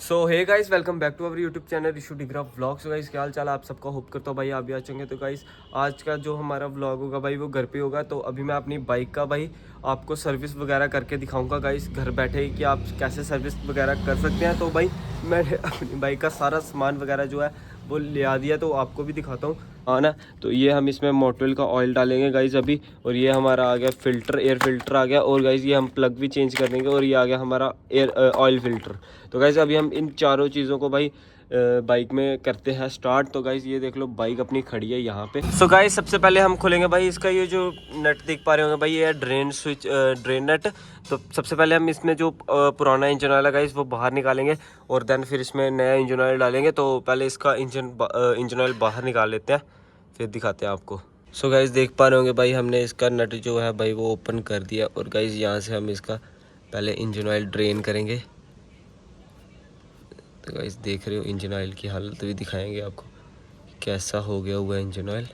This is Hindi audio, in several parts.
So hey guys, welcome back to our YouTube channel Rishu Digra vlogs. Guys क्या हाल चाल है आप सबका, होप करता हूँ भाई आप भी अच्छे होंगे। तो गाइस आज का जो हमारा व्लॉग होगा भाई वो घर पे होगा। तो अभी मैं अपनी बाइक का भाई आपको सर्विस वगैरह करके दिखाऊंगा गाइस, घर बैठे कि आप कैसे सर्विस वगैरह कर सकते हैं। तो भाई मैंने अपनी बाइक का सारा सामान वगैरह जो है वो ले आ दिया, तो आपको भी दिखाता हूँ हाँ ना। तो ये हम इसमें मोटोरियल का ऑयल डालेंगे गाइस अभी, और ये हमारा आ गया फिल्टर, एयर फिल्टर आ गया। और गाइस ये हम प्लग भी चेंज कर देंगे, और ये आ गया हमारा एयर ऑयल फिल्टर। तो गाइस अभी हम इन चारों चीज़ों को भाई बाइक में करते हैं स्टार्ट। तो गाइस ये देख लो बाइक अपनी खड़ी है यहाँ पे। सो गाइस सबसे पहले हम खोलेंगे भाई इसका ये जो नट देख पा रहे होंगे भाई, ये है ड्रेन स्विच, ड्रेन नट। तो सबसे पहले हम इसमें जो पुराना इंजन ऑयल है गाइस वो बाहर निकालेंगे, और देन फिर इसमें नया इंजन ऑयल डालेंगे। तो पहले इसका इंजन ऑयल बाहर निकाल लेते हैं, फिर दिखाते हैं आपको। सो गाइस देख पा रहे होंगे भाई हमने इसका नट जो है भाई वो ओपन कर दिया, और गाइस यहाँ से हम इसका पहले इंजन ऑयल ड्रेन करेंगे। तो गाइस देख रहे हो इंजन ऑयल की हालत भी दिखाएंगे आपको कैसा हो गया हुआ है इंजन ऑयल।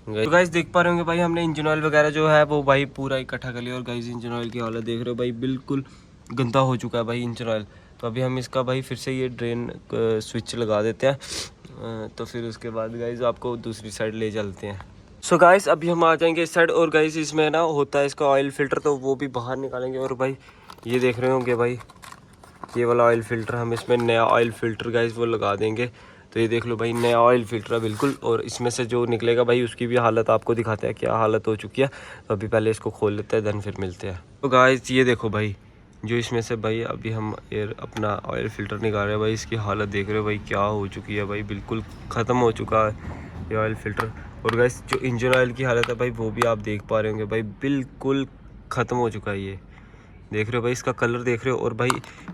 तो गाइस देख पा रहे होंगे भाई हमने इंजन ऑयल वगैरह जो है वो भाई पूरा इकट्ठा कर लिया, और गाइस इंजन ऑयल की हालत देख रहे हो भाई बिल्कुल गंदा हो चुका है भाई इंजन ऑयल। तो अभी हम इसका भाई फिर से ये ड्रेन स्विच लगा देते हैं, तो फिर उसके बाद गाइस आपको दूसरी साइड ले चलते हैं। सो गाइस अभी हम आ जाएंगे इस साइड, और गाइस इसमें ना होता है इसका ऑयल फिल्टर, तो वो भी बाहर निकालेंगे। और भाई ये देख रहे होंगे भाई ये वाला ऑयल फिल्टर, हम इसमें नया ऑयल फिल्टर गाइस वो लगा देंगे। तो ये देख लो भाई नया ऑयल फिल्टर है बिल्कुल, और इसमें से जो निकलेगा भाई उसकी भी हालत आपको दिखाते हैं क्या हालत हो चुकी है। तो अभी पहले इसको खोल लेते हैं, देन फिर मिलते हैं। तो गाइस ये देखो भाई जो इसमें से भाई अभी हम एयर अपना ऑयल फिल्टर निकाल रहे हैं भाई, इसकी हालत देख रहे हो भाई क्या हो चुकी है भाई, बिल्कुल ख़त्म हो चुका है ये ऑयल फिल्टर। और गाइस जो इंजन ऑयल की हालत है भाई वो भी आप देख पा रहे होंगे भाई बिल्कुल ख़त्म हो चुका है। ये देख रहे हो भाई इसका कलर देख रहे हो, और भाई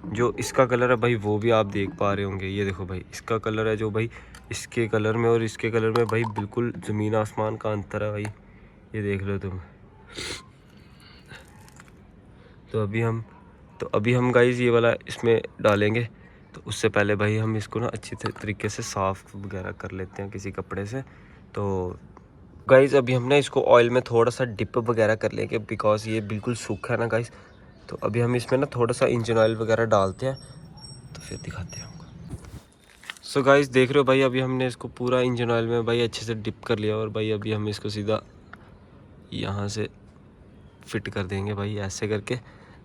जो इसका कलर है भाई वो भी आप देख पा रहे होंगे। ये देखो भाई इसका कलर है जो भाई इसके कलर में और इसके कलर में भाई बिल्कुल ज़मीन आसमान का अंतर है भाई, ये देख रहे हो तुम। तो अभी हम गाइस ये वाला इसमें डालेंगे। तो उससे पहले भाई हम इसको ना अच्छी तरीके से साफ़ वगैरह कर लेते हैं किसी कपड़े से। तो गाइस अभी हमने इसको ऑयल में थोड़ा सा डिप वगैरह कर लेंगे, बिकॉज ये बिल्कुल सूखा है ना गाइस। तो अभी हम इसमें ना थोड़ा सा इंजन ऑयल वगैरह डालते हैं, तो फिर दिखाते हैं आपको। सो गाइस देख रहे हो भाई अभी हमने इसको पूरा इंजन ऑयल में भाई अच्छे से डिप कर लिया, और भाई अभी हम इसको सीधा यहाँ से फिट कर देंगे भाई ऐसे करके।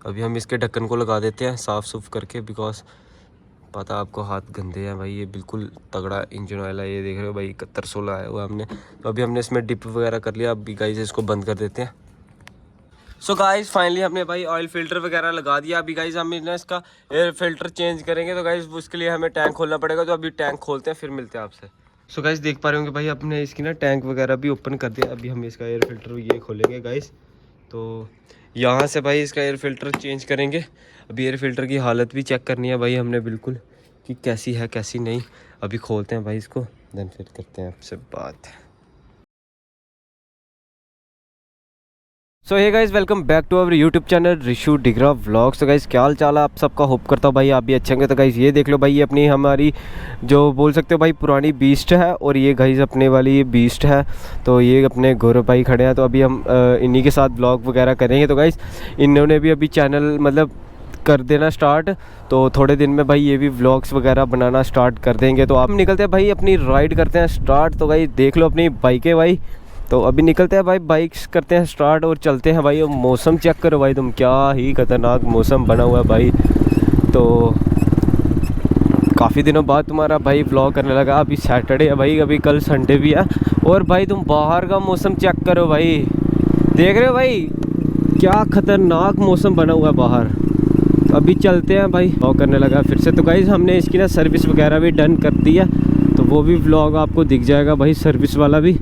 अभी हम इसके ढक्कन को लगा देते हैं साफ़ सुफ करके, बिकॉज पता आपको हाथ गंदे हैं भाई, ये बिल्कुल तगड़ा इंजन ऑयल है। ये देख रहे हो भाई 7116 आया हुआ हमने। तो अभी हमने इसमें डिप वगैरह कर लिया, अभी गाइस इसको बंद कर देते हैं। सो गाइस फाइनली हमने भाई ऑयल फिल्टर वगैरह लगा दिया। अभी गाइस हम ना इसका एयर फिल्टर चेंज करेंगे, तो गाइस उसके लिए हमें टैंक खोलना पड़ेगा। तो अभी टैंक खोलते हैं फिर मिलते हैं आपसे। सो गाइस देख पा रहे होंगे भाई अपने इसकी ना टैंक वगैरह भी ओपन कर दिया। अभी हम इसका एयर फिल्टर ये खोलेंगे गाइस, तो यहाँ से भाई इसका एयर फिल्टर चेंज करेंगे। अभी एयर फिल्टर की हालत भी चेक करनी है भाई हमने बिल्कुल कि कैसी है कैसी नहीं। अभी खोलते हैं भाई इसको, देन फिर करते हैं आपसे बात। So hey guys welcome back to our YouTube channel Rishu Digra vlogs. तो गाइस क्या हाल चाल है आप सबका, होप करता हूँ भाई आप भी अच्छे होंगे। तो गाइस ये देख लो भाई ये अपनी हमारी जो बोल सकते हो भाई पुरानी बीस्ट है, और ये गाइस अपने वाली ये बीस्ट है। तो ये अपने गौरव भाई खड़े हैं, तो अभी हम इन्हीं के साथ ब्लॉग वगैरह करेंगे। तो गाइस इन्होंने भी अभी चैनल मतलब कर देना स्टार्ट, तो थोड़े दिन में भाई ये भी व्लॉग्स वगैरह बनाना स्टार्ट कर देंगे। तो आप निकलते हैं भाई अपनी राइड करते हैं स्टार्ट। तो भाई देख लो अपनी बाइकें भाई, तो अभी निकलते हैं भाई बाइक्स करते हैं स्टार्ट और चलते हैं भाई। मौसम चेक करो भाई तुम, क्या ही खतरनाक मौसम बना हुआ है भाई। तो काफ़ी दिनों बाद तुम्हारा भाई व्लॉग करने लगा। अभी सैटरडे है भाई, अभी कल संडे भी है, और भाई तुम बाहर का मौसम चेक करो भाई, देख रहे हो भाई क्या खतरनाक मौसम बना हुआ है बाहर। अभी चलते हैं भाई, व्लॉग करने लगा फिर से। तो गाइस हमने इसकी ना सर्विस वगैरह भी डन कर दी है, तो वो भी व्लॉग आपको दिख जाएगा भाई सर्विस वाला भी।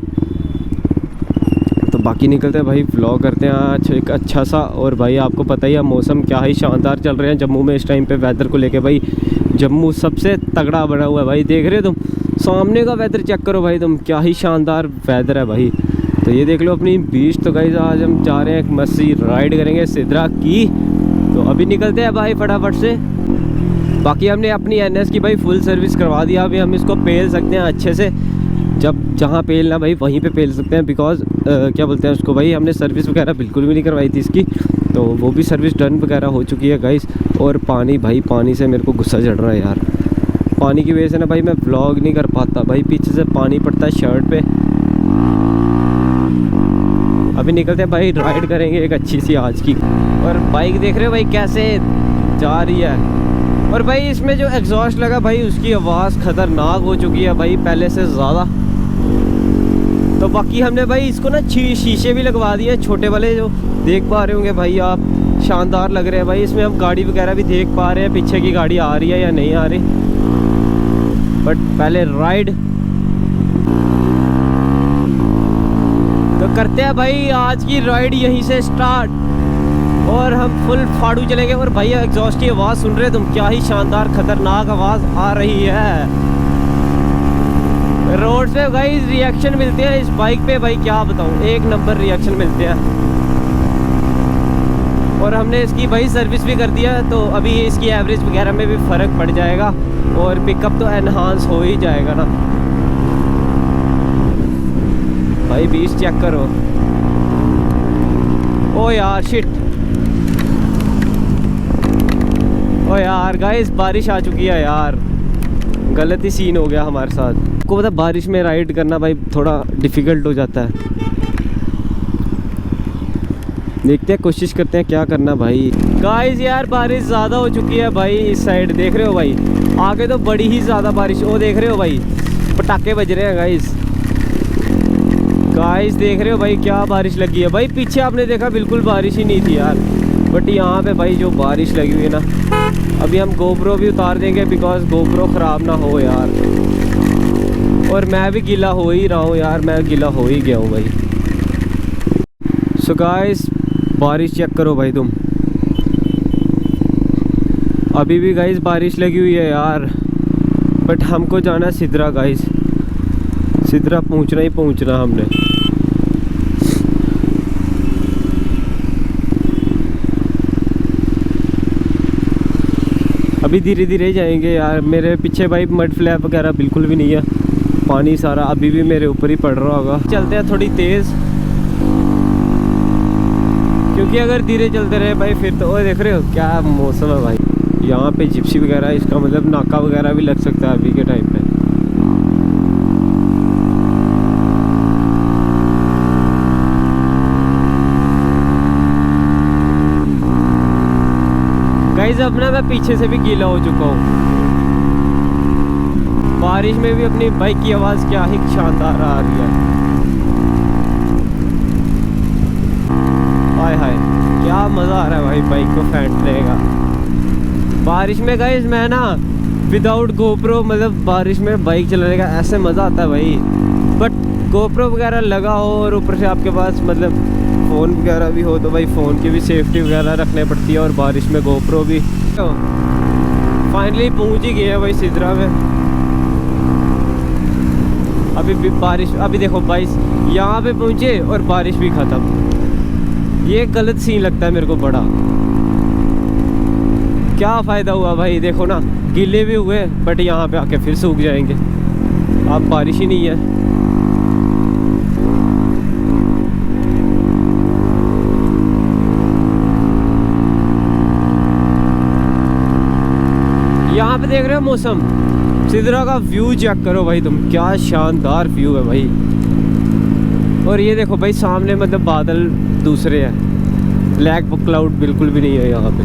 तो बाकी निकलते हैं भाई व्लॉग करते हैं आज एक अच्छा सा। और भाई आपको पता ही है मौसम क्या ही शानदार चल रहे हैं जम्मू में इस टाइम पे वेदर को लेके भाई। जम्मू सबसे तगड़ा बना हुआ है भाई, देख रहे हो तुम सामने का वेदर चेक करो भाई तुम, क्या ही शानदार वेदर है भाई। तो ये देख लो अपनी बीच। तो गाइस आज हम जा रहे हैं एक मस्ती राइड करेंगे सिद्रा की। तो अभी निकलते हैं भाई फटाफट से। बाकी हमने अपनी NS की भाई फुल सर्विस करवा दिया। अभी हम इसको पेल सकते हैं अच्छे से, जब जहाँ पेलना भाई वहीं पे पेल सकते हैं, बिकॉज क्या बोलते हैं उसको भाई हमने सर्विस वगैरह बिल्कुल भी नहीं करवाई थी इसकी। तो वो भी सर्विस डन वगैरह हो चुकी है गाइस। और पानी, भाई पानी से मेरे को गुस्सा चढ़ रहा है यार। पानी की वजह से ना भाई मैं व्लॉग नहीं कर पाता भाई, पीछे से पानी पड़ता है शर्ट पे। अभी निकलते हैं भाई, राइड करेंगे एक अच्छी सी आज की। और बाइक देख रहे हो भाई कैसे जा रही है। और भाई इसमें जो एग्जॉस्ट लगा भाई उसकी आवाज़ ख़तरनाक हो चुकी है भाई पहले से ज़्यादा। तो बाकी हमने भाई इसको ना शीशे भी लगवा दिए छोटे वाले, जो देख पा रहे होंगे भाई आप, शानदार लग रहे हैं भाई। इसमें हम गाड़ी वगैरह भी देख पा रहे हैं, पीछे की गाड़ी आ रही है या नहीं आ रही। बट पहले राइड तो करते हैं भाई, आज की राइड यहीं से स्टार्ट। और हम फुल फाड़ू चलेंगे। और भाई एग्जॉस्ट की आवाज़ सुन रहे तुम, क्या ही शानदार खतरनाक आवाज़ आ रही है। रोड से भाई रिएक्शन मिलते हैं इस बाइक पे भाई, क्या बताऊं, एक नंबर रिएक्शन मिलते हैं। और हमने इसकी भाई सर्विस भी कर दिया, तो अभी इसकी एवरेज वगैरह में भी फ़र्क पड़ जाएगा और पिकअप तो एनहांस हो ही जाएगा ना भाई। 20 चेक करो। ओ यार शिट, ओ यार गाइस बारिश आ चुकी है यार, गलत ही सीन हो गया हमारे साथ। आपको पता बारिश में राइड करना भाई थोड़ा डिफ़िकल्ट हो जाता है। देखते हैं, कोशिश करते हैं क्या करना भाई। गाइस यार बारिश ज़्यादा हो चुकी है भाई, इस साइड देख रहे हो भाई, आगे तो बड़ी ही ज़्यादा बारिश। वो देख रहे हो भाई पटाखे बज रहे हैं गाइस। गाइस देख रहे हो भाई क्या बारिश लगी है भाई। पीछे आपने देखा बिल्कुल बारिश ही नहीं थी यार, बट यहाँ पे भाई जो बारिश लगी हुई है ना। अभी हम गोप्रो भी उतार देंगे बिकॉज गोप्रो ख़राब ना हो यार। और मैं भी गीला हो ही रहा हूँ यार, मैं गीला हो ही गया हूँ भाई। सो गाइस बारिश चेक करो भाई तुम, अभी भी गाइस बारिश लगी हुई है यार। बट हमको जाना है सिद्रा गाइस, सिद्रा पहुँचना ही पहुँचना हमने। अभी धीरे धीरे जाएंगे यार। मेरे पीछे भाई मड फ्लैप वगैरह बिल्कुल भी नहीं है, पानी सारा अभी भी मेरे ऊपर ही पड़ रहा होगा। चलते हैं थोड़ी तेज़, क्योंकि अगर धीरे चलते रहे भाई फिर तो। और देख रहे हो क्या मौसम है भाई, यहाँ पे जिप्सी वगैरह, इसका मतलब नाका वगैरह भी लग सकता है अभी के टाइम पे। गाइस अब ना मैं पीछे से भी गीला हो चुका हूँ। बारिश में भी अपनी बाइक की आवाज़ क्या ही शानदार आ रही है। हाय हाय क्या मज़ा आ रहा है भाई बाइक को फेंटने का बारिश में। गाइस मैं ना विदाउट गोप्रो, मतलब बारिश में बाइक चलाने का ऐसे मज़ा आता है भाई। बट गोप्रो वगैरह लगा हो और ऊपर से आपके पास मतलब फ़ोन वगैरह भी हो तो भाई फ़ोन की भी सेफ्टी वगैरह रखनी पड़ती है। और बारिश में गोप्रो भी। तो फाइनली पहुंच ही गए हैं भाई सिद्रा में। अभी भी बारिश, अभी देखो भाई यहाँ पे पहुँचे और बारिश भी ख़त्म। ये गलत सीन लगता है मेरे को बड़ा। क्या फ़ायदा हुआ भाई, देखो ना गीले भी हुए बट यहाँ पे आके फिर सूख जाएंगे। अब बारिश ही नहीं है। यहाँ पे देख रहे हो मौसम, सिद्रा का व्यू चेक करो भाई तुम, क्या शानदार व्यू है भाई। और ये देखो भाई सामने मतलब बादल दूसरे हैं, ब्लैक क्लाउड बिल्कुल भी नहीं है यहाँ पे।